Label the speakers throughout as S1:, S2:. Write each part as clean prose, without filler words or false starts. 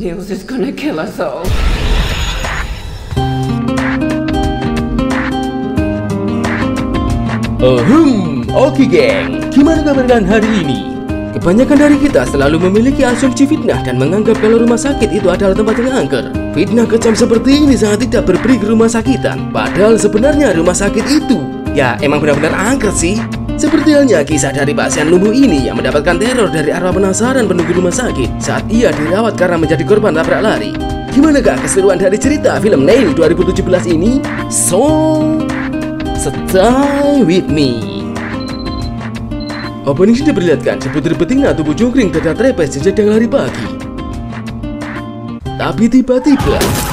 S1: Niels is gonna kill us all.
S2: Oke geng, gimana kabar kalian hari ini? Kebanyakan dari kita selalu memiliki asumsi fitnah dan menganggap kalau rumah sakit itu adalah tempat yang angker. Fitnah kejam seperti ini sangat tidak berperi ke rumah sakitan. Padahal sebenarnya rumah sakit itu ya emang benar-benar angker sih. Seperti halnya kisah dari pasien lumpuh ini yang mendapatkan teror dari arwah penasaran penunggu rumah sakit saat ia dirawat karena menjadi korban tabrak lari. Gimanakah keseruan dari cerita film Nail 2017 ini? So, stay with me. Opening sudah diperlihatkan seputar betina tubuh jungkring dada trepes sedang lari pagi. Tapi tiba-tiba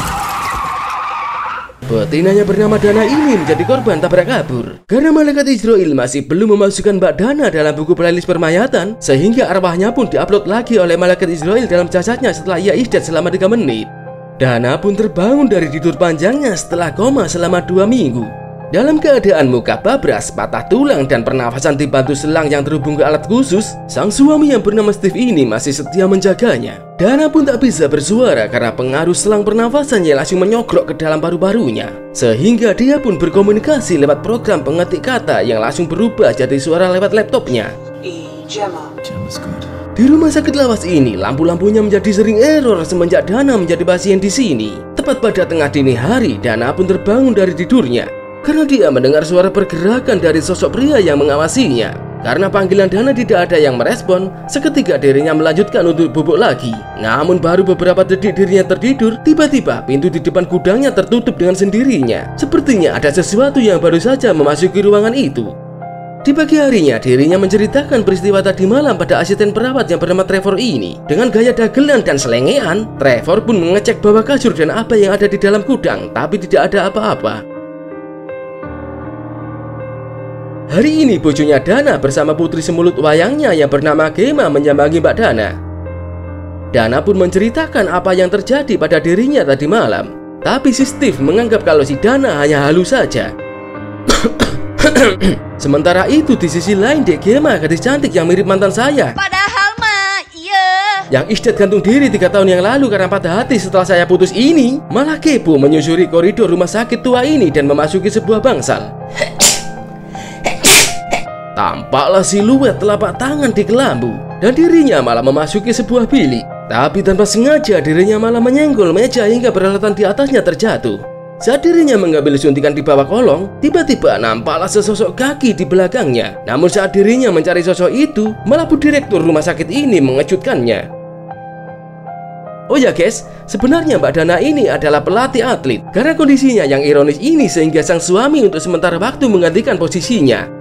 S2: betinanya bernama Dana ini menjadi korban tabrak kabur karena malaikat Israel masih belum memasukkan Mbak Dana dalam buku playlist permayatan, sehingga arwahnya pun diupload lagi oleh malaikat Israel dalam jasadnya setelah ia isdat selama 3 menit. Dana pun terbangun dari tidur panjangnya setelah koma selama 2 minggu. Dalam keadaan muka babras, patah tulang, dan pernafasan dibantu selang yang terhubung ke alat khusus, sang suami yang bernama Steve ini masih setia menjaganya. Dana pun tak bisa bersuara karena pengaruh selang pernafasannya langsung menyogrok ke dalam paru-parunya, sehingga dia pun berkomunikasi lewat program pengetik kata yang langsung berubah jadi suara lewat laptopnya. Di rumah sakit lawas ini, lampu-lampunya menjadi sering error semenjak Dana menjadi pasien di sini. Tepat pada tengah dini hari, Dana pun terbangun dari tidurnya karena dia mendengar suara pergerakan dari sosok pria yang mengawasinya. Karena panggilan Dana tidak ada yang merespon, seketika dirinya melanjutkan untuk bubuk lagi. Namun baru beberapa detik dirinya tertidur, tiba-tiba pintu di depan gudangnya tertutup dengan sendirinya. Sepertinya ada sesuatu yang baru saja memasuki ruangan itu. Di pagi harinya, dirinya menceritakan peristiwa tadi malam pada asisten perawat yang bernama Trevor ini. Dengan gaya dagelan dan selengean, Trevor pun mengecek bawah kasur dan apa yang ada di dalam gudang, tapi tidak ada apa-apa. Hari ini bojonya Dana bersama putri semulut wayangnya yang bernama Gemma menyambangi Mbak Dana. Dana pun menceritakan apa yang terjadi pada dirinya tadi malam. Tapi si Steve menganggap kalau si Dana hanya halu saja. Sementara itu di sisi lain Dek Gemma, gadis cantik yang mirip mantan saya.
S3: Padahal mah, iya.
S2: Yang isdat gantung diri 3 tahun yang lalu karena patah hati setelah saya putus ini, malah kepo menyusuri koridor rumah sakit tua ini dan memasuki sebuah bangsal. Tampaklah siluet telapak tangan di kelambu dan dirinya malah memasuki sebuah bilik. Tapi tanpa sengaja dirinya malah menyenggol meja hingga peralatan di atasnya terjatuh. Saat dirinya mengambil suntikan di bawah kolong, tiba-tiba nampaklah sesosok kaki di belakangnya. Namun saat dirinya mencari sosok itu, malah bu direktur rumah sakit ini mengejutkannya. Oh ya guys, sebenarnya Mbak Dana ini adalah pelatih atlet. Karena kondisinya yang ironis ini sehingga sang suami untuk sementara waktu menggantikan posisinya.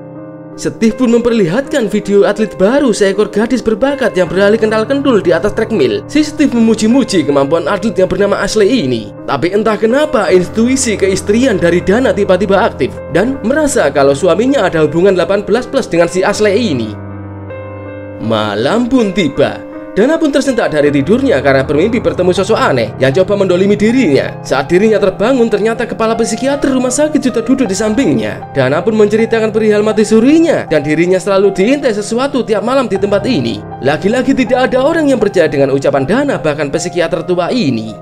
S2: Steve pun memperlihatkan video atlet baru seekor gadis berbakat yang beralih kental-kentul di atas treadmill. Si Steve memuji-muji kemampuan atlet yang bernama Ashley ini. Tapi entah kenapa intuisi keistrian dari Dana tiba-tiba aktif dan merasa kalau suaminya ada hubungan 18+ dengan si Ashley ini. Malam pun tiba. Dana pun tersentak dari tidurnya karena bermimpi bertemu sosok aneh yang coba mendolimi dirinya. Saat dirinya terbangun, ternyata kepala psikiater rumah sakit sudah duduk di sampingnya. Dana pun menceritakan perihal mati surinya dan dirinya selalu diintai sesuatu tiap malam di tempat ini. Lagi-lagi tidak ada orang yang percaya dengan ucapan Dana, bahkan psikiater tua ini.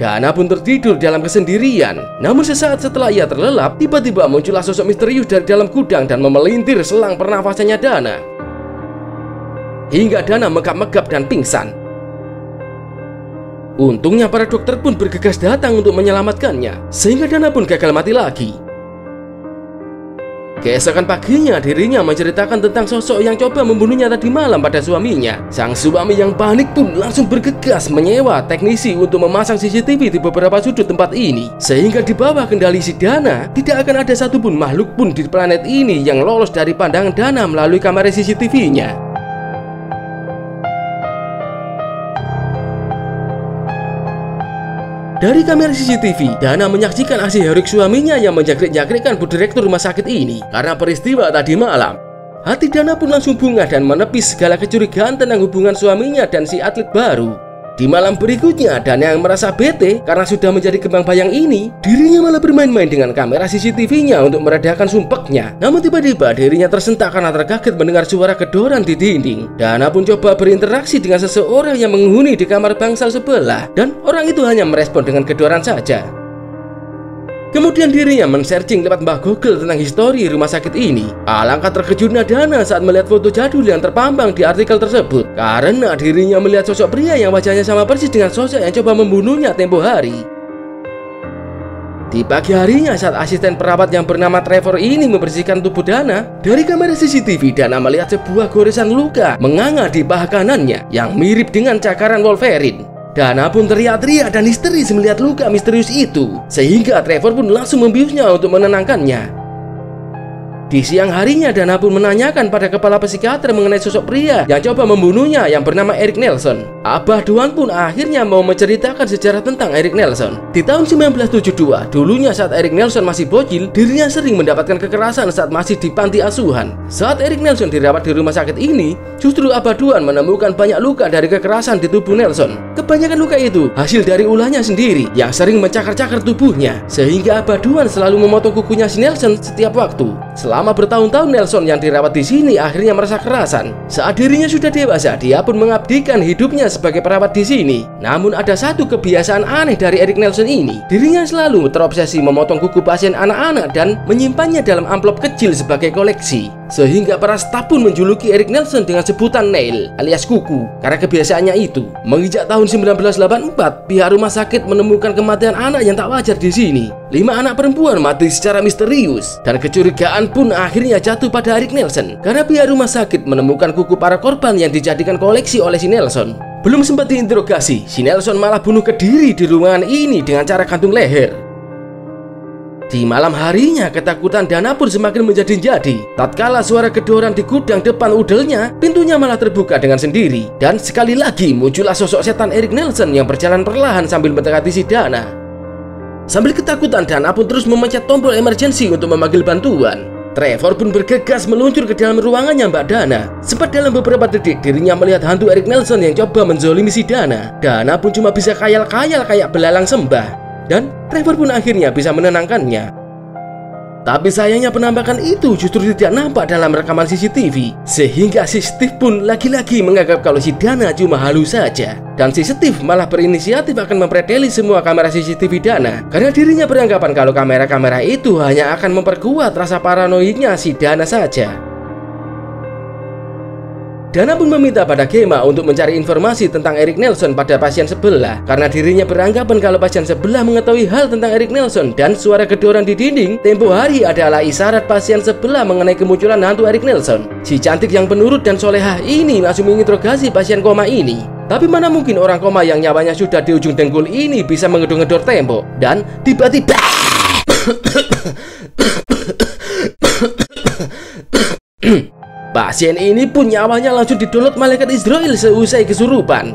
S2: Dana pun tertidur dalam kesendirian. Namun sesaat setelah ia terlelap, tiba-tiba muncullah sosok misterius dari dalam gudang dan memelintir selang pernafasannya Dana. Hingga Dana megap-megap dan pingsan. Untungnya para dokter pun bergegas datang untuk menyelamatkannya, sehingga Dana pun gagal mati lagi. Keesokan paginya dirinya menceritakan tentang sosok yang coba membunuhnya tadi malam pada suaminya. Sang suami yang panik pun langsung bergegas menyewa teknisi untuk memasang CCTV di beberapa sudut tempat ini, sehingga di bawah kendali si Dana tidak akan ada satupun makhluk pun di planet ini yang lolos dari pandangan Dana melalui kamera CCTV-nya. Dari kamera CCTV, Dana menyaksikan aksi heroik suaminya yang menjagrik-jagrikkan bu direktur rumah sakit ini karena peristiwa tadi malam. Hati Dana pun langsung bungah dan menepis segala kecurigaan tentang hubungan suaminya dan si atlet baru. Di malam berikutnya, Dana yang merasa bete karena sudah menjadi kembang bayang ini, dirinya malah bermain-main dengan kamera CCTV-nya untuk meredakan sumpeknya. Namun tiba-tiba dirinya tersentak karena terkaget mendengar suara gedoran di dinding. Dana pun coba berinteraksi dengan seseorang yang menghuni di kamar bangsal sebelah, dan orang itu hanya merespon dengan gedoran saja. Kemudian dirinya men-searching lewat Mbah Google tentang histori rumah sakit ini. Alangkah terkejutnya Dana saat melihat foto jadul yang terpampang di artikel tersebut, karena dirinya melihat sosok pria yang wajahnya sama persis dengan sosok yang coba membunuhnya tempo hari. Di pagi harinya saat asisten perawat yang bernama Trevor ini membersihkan tubuh Dana, dari kamera CCTV Dana melihat sebuah goresan luka menganga di paha kanannya yang mirip dengan cakaran Wolverine. Dana pun teriak-teriak dan histeris melihat luka misterius itu, sehingga Trevor pun langsung membiusnya untuk menenangkannya. Di siang harinya Dana pun menanyakan pada kepala psikiater mengenai sosok pria yang coba membunuhnya yang bernama Erik Nelson. Abah Duan pun akhirnya mau menceritakan sejarah tentang Erik Nelson. Di tahun 1972, dulunya saat Erik Nelson masih bocil, dirinya sering mendapatkan kekerasan saat masih di panti asuhan. Saat Erik Nelson dirawat di rumah sakit ini, justru Abah Duan menemukan banyak luka dari kekerasan di tubuh Nelson. Kebanyakan luka itu hasil dari ulahnya sendiri yang sering mencakar-cakar tubuhnya, sehingga Abah Duan selalu memotong kukunya si Nelson setiap waktu. Selama bertahun-tahun Nelson yang dirawat di sini akhirnya merasa kerasan. Saat dirinya sudah dewasa, dia pun mengabdikan hidupnya sebagai perawat di sini. Namun ada satu kebiasaan aneh dari Erik Nelson ini. Dirinya selalu terobsesi memotong kuku pasien anak-anak dan menyimpannya dalam amplop kecil sebagai koleksi. Sehingga para staf pun menjuluki Erik Nelson dengan sebutan Nail alias kuku karena kebiasaannya itu. Menginjak tahun 1984, pihak rumah sakit menemukan kematian anak yang tak wajar di sini. 5 anak perempuan mati secara misterius, dan kecurigaan pun akhirnya jatuh pada Erik Nelson karena pihak rumah sakit menemukan kuku para korban yang dijadikan koleksi oleh si Nelson. Belum sempat diinterogasi, si Nelson malah bunuh ke diri di ruangan ini dengan cara gantung leher. Di malam harinya, ketakutan Dana pun semakin menjadi-jadi. Tatkala suara gedoran di gudang depan udelnya, pintunya malah terbuka dengan sendiri. Dan sekali lagi muncullah sosok setan Erik Nelson yang berjalan perlahan sambil mendekati si Dana. Sambil ketakutan, Dana pun terus memencet tombol emergency untuk memanggil bantuan. Trevor pun bergegas meluncur ke dalam ruangannya Mbak Dana. Sempat dalam beberapa detik dirinya melihat hantu Erik Nelson yang coba menzolimi si Dana. Dana pun cuma bisa khayal-khayal kayak belalang sembah. Dan Trevor pun akhirnya bisa menenangkannya. Tapi sayangnya penampakan itu justru tidak nampak dalam rekaman CCTV, sehingga si Steve pun lagi-lagi menganggap kalau si Dana cuma halu saja. Dan si Steve malah berinisiatif akan mempredeli semua kamera CCTV Dana, karena dirinya beranggapan kalau kamera-kamera itu hanya akan memperkuat rasa paranoidnya si Dana saja. Dana pun meminta pada Gemma untuk mencari informasi tentang Erik Nelson pada pasien sebelah, karena dirinya beranggapan kalau pasien sebelah mengetahui hal tentang Erik Nelson, dan suara gedoran di dinding tempo hari adalah isyarat pasien sebelah mengenai kemunculan hantu Erik Nelson. Si cantik yang penurut dan solehah ini langsung menginterogasi pasien koma ini. Tapi mana mungkin orang koma yang nyawanya sudah di ujung dengkul ini bisa mengedor-ngedor tembok, dan tiba-tiba pasien ini pun nyawanya langsung didolot malaikat Israel seusai kesurupan.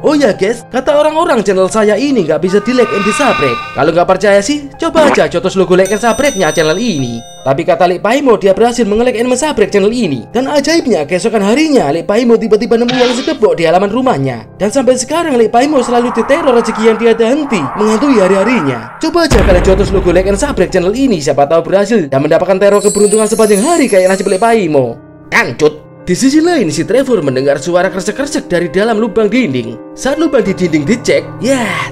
S2: Oh ya guys, kata orang-orang channel saya ini nggak bisa di like and di subscribe. Kalau nggak percaya sih, coba aja cotos logo like and subscribe-nya channel ini. Tapi kata Lik Paimo, dia berhasil menge-like and subscribe channel ini. Dan ajaibnya, keesokan harinya Lik Paimo tiba-tiba nemu uang sekepok di halaman rumahnya. Dan sampai sekarang Lik Paimo selalu diteror rezeki yang tiada henti menghantui hari-harinya. Coba aja kalian cotos logo like and subscribe channel ini, siapa tahu berhasil dan mendapatkan teror keberuntungan sepanjang hari kayak nasib Lik Paimo. Kancut. Di sisi lain, si Trevor mendengar suara kresek-kresek dari dalam lubang dinding. Saat lubang di dinding dicek,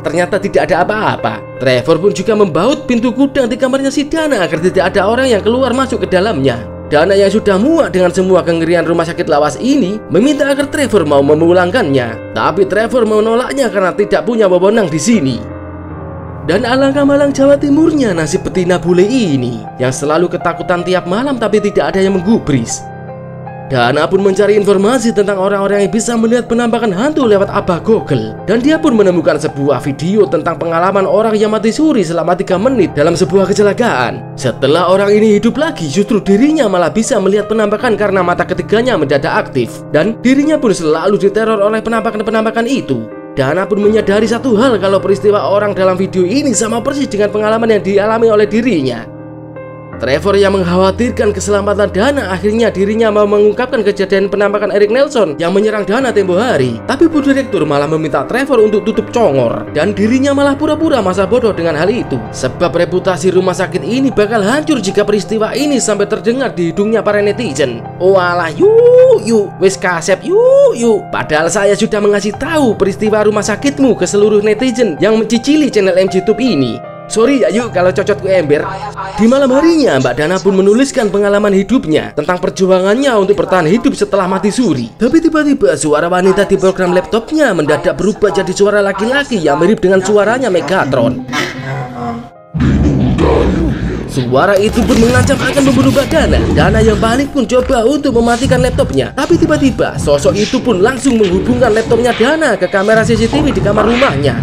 S2: ternyata tidak ada apa-apa. Trevor pun juga membaut pintu gudang di kamarnya si Dana agar tidak ada orang yang keluar masuk ke dalamnya. Dana yang sudah muak dengan semua kengerian rumah sakit lawas ini meminta agar Trevor mau memulangkannya. Tapi Trevor menolaknya karena tidak punya wewenang di sini. Dan alangkah malang Jawa Timurnya nasib betina bule ini yang selalu ketakutan tiap malam tapi tidak ada yang menggubris. Dana pun mencari informasi tentang orang-orang yang bisa melihat penampakan hantu lewat Abah Google. Dan dia pun menemukan sebuah video tentang pengalaman orang yang mati suri selama 3 menit dalam sebuah kecelakaan. Setelah orang ini hidup lagi, justru dirinya malah bisa melihat penampakan karena mata ketiganya mendadak aktif. Dan dirinya pun selalu diteror oleh penampakan-penampakan itu. Dana pun menyadari satu hal, kalau peristiwa orang dalam video ini sama persis dengan pengalaman yang dialami oleh dirinya. Trevor yang mengkhawatirkan keselamatan Dana, akhirnya dirinya mau mengungkapkan kejadian penampakan Erik Nelson yang menyerang Dana tempo hari. Tapi Bu Direktur malah meminta Trevor untuk tutup congor, dan dirinya malah pura-pura masa bodoh dengan hal itu. Sebab reputasi rumah sakit ini bakal hancur jika peristiwa ini sampai terdengar di hidungnya para netizen. Walah, yuk, wes kasep, yuk. Padahal saya sudah mengasih tahu peristiwa rumah sakitmu ke seluruh netizen yang mencicili channel MGTube ini. Sorry ya yuk kalau cocotku ember. Di malam harinya Mbak Dana pun menuliskan pengalaman hidupnya tentang perjuangannya untuk bertahan hidup setelah mati suri. Tapi tiba-tiba suara wanita di program laptopnya mendadak berubah jadi suara laki-laki yang mirip dengan suaranya Megatron. Suara itu pun mengancam akan membunuh Mbak Dana. Dana yang panik pun coba untuk mematikan laptopnya. Tapi tiba-tiba sosok itu pun langsung menghubungkan laptopnya Dana ke kamera CCTV di kamar rumahnya.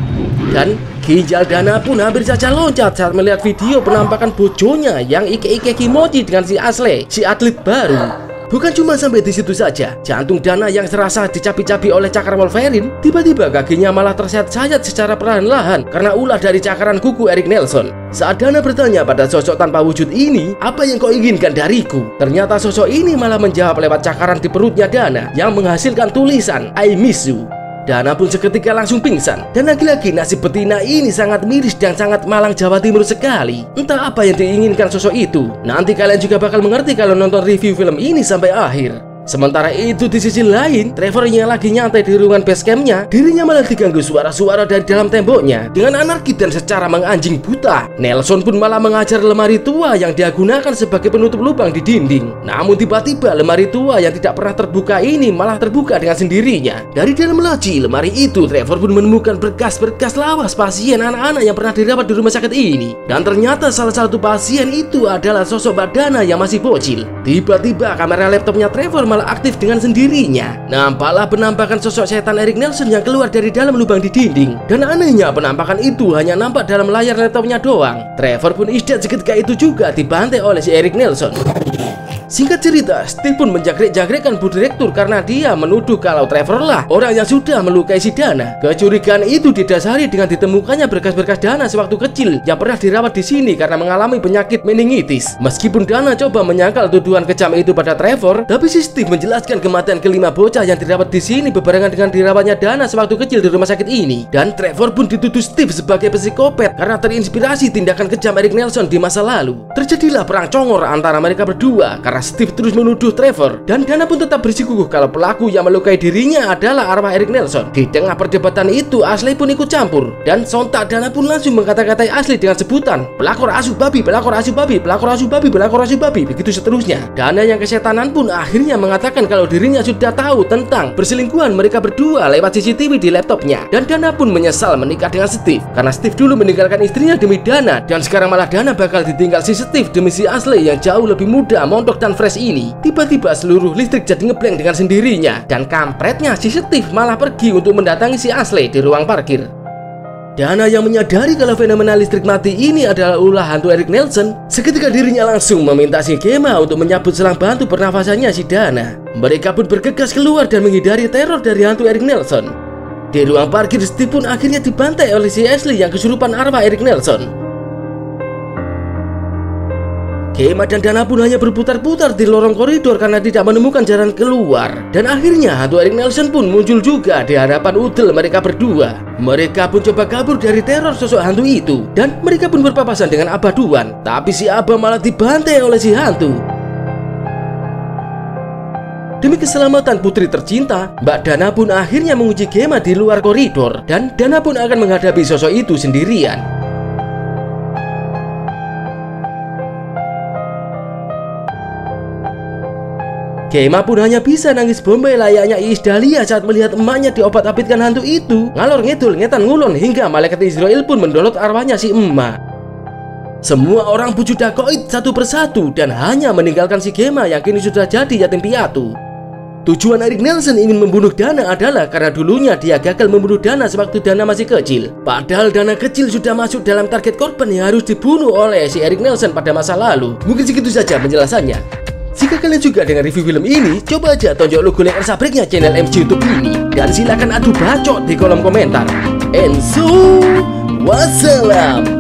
S2: Dan ginjal Dana pun hampir saja loncat saat melihat video penampakan bojonya yang ike-ike kimochi dengan si Ashley, si atlet baru. Bukan cuma sampai di situ saja, jantung Dana yang serasa dicapi-capi oleh cakar Wolverine, tiba-tiba kakinya malah tersayat-sayat secara perlahan-lahan karena ulah dari cakaran kuku Erik Nelson. Saat Dana bertanya pada sosok tanpa wujud ini, apa yang kau inginkan dariku? Ternyata sosok ini malah menjawab lewat cakaran di perutnya Dana yang menghasilkan tulisan I miss you. Dana pun seketika langsung pingsan. Dan lagi-lagi nasib betina ini sangat miris dan sangat Malang Jawa Timur sekali. Entah apa yang diinginkan sosok itu. Nanti kalian juga bakal mengerti kalau nonton review film ini sampai akhir. Sementara itu di sisi lain, Trevor yang lagi nyantai di ruangan basecampnya, dirinya malah diganggu suara-suara dari dalam temboknya dengan anarki dan secara menganjing buta. Nelson pun malah mengajar lemari tua yang dia gunakan sebagai penutup lubang di dinding. Namun tiba-tiba lemari tua yang tidak pernah terbuka ini malah terbuka dengan sendirinya. Dari dalam laci lemari itu, Trevor pun menemukan berkas-berkas lawas pasien anak-anak yang pernah dirawat di rumah sakit ini. Dan ternyata salah satu pasien itu adalah sosok Mbak Dana yang masih bocil. Tiba-tiba kamera laptopnya Trevor malah aktif dengan sendirinya. Nampaklah penampakan sosok setan Erik Nelson yang keluar dari dalam lubang di dinding. Dan anehnya penampakan itu hanya nampak dalam layar laptopnya doang. Trevor pun isdat seketika itu juga dibantai oleh si Erik Nelson. Singkat cerita, Steve pun menjagrik-jagrikkan Bu Direktur karena dia menuduh kalau Trevor lah orang yang sudah melukai si Dana. Kecurigaan itu didasari dengan ditemukannya berkas-berkas Dana sewaktu kecil yang pernah dirawat di sini karena mengalami penyakit meningitis. Meskipun Dana coba menyangkal tuduhan kejam itu pada Trevor, tapi si Steve menjelaskan kematian kelima bocah yang dirawat di sini berbarengan dengan dirawatnya Dana sewaktu kecil di rumah sakit ini. Dan Trevor pun dituduh Steve sebagai psikopat karena terinspirasi tindakan kejam Erik Nelson di masa lalu. Terjadilah perang congor antara mereka berdua karena Steve terus menuduh Trevor, dan Dana pun tetap bersikukuh kalau pelaku yang melukai dirinya adalah arwah Erik Nelson. Di tengah perdebatan itu, Ashley pun ikut campur, dan sontak Dana pun langsung mengkata-katai Ashley dengan sebutan pelakor asuh babi, pelakor asuh babi, pelakor asuh babi, pelakor asuh babi, begitu seterusnya. Dana yang kesetanan pun akhirnya mengatakan kalau dirinya sudah tahu tentang perselingkuhan mereka berdua lewat CCTV di laptopnya, dan Dana pun menyesal menikah dengan Steve karena Steve dulu meninggalkan istrinya demi Dana, dan sekarang malah Dana bakal ditinggal si Steve demi si Ashley yang jauh lebih muda, montok dan fresh ini. Tiba-tiba seluruh listrik jadi ngeblank dengan sendirinya, dan kampretnya si Steve malah pergi untuk mendatangi si Ashley di ruang parkir. Dana yang menyadari kalau fenomena listrik mati ini adalah ulah hantu Erik Nelson, seketika dirinya langsung meminta si Gemma untuk menyabut selang bantu pernafasannya si Dana. Mereka pun bergegas keluar dan menghindari teror dari hantu Erik Nelson. Di ruang parkir, Steve pun akhirnya dibantai oleh si Ashley yang kesurupan arwah Erik Nelson. Gemma dan Dana pun hanya berputar-putar di lorong koridor karena tidak menemukan jalan keluar. Dan akhirnya hantu Erik Nelson pun muncul juga di hadapan udel mereka berdua. Mereka pun coba kabur dari teror sosok hantu itu, dan mereka pun berpapasan dengan Abah Duan. Tapi si Abah malah dibantai oleh si hantu. Demi keselamatan putri tercinta, Mbak Dana pun akhirnya menguji Gemma di luar koridor, dan Dana pun akan menghadapi sosok itu sendirian. Gemma pun hanya bisa nangis bombay layaknya Iis Dahlia saat melihat emaknya diobat-abitkan hantu itu. Ngalor ngidul, ngetan ngulon, hingga malaikat Israel pun mendolot arwahnya si emak. Semua orang puju dakoit satu persatu dan hanya meninggalkan si Gemma yang kini sudah jadi yatim piatu. Tujuan Erik Nelson ingin membunuh Dana adalah karena dulunya dia gagal membunuh Dana sewaktu Dana masih kecil. Padahal Dana kecil sudah masuk dalam target korban yang harus dibunuh oleh si Erik Nelson pada masa lalu. Mungkin segitu saja penjelasannya. Jika kalian juga dengan review film ini, coba aja tonjok logo like subscribe-nya channel MGTube ini, dan silakan adu bacot di kolom komentar. And so, wassalam.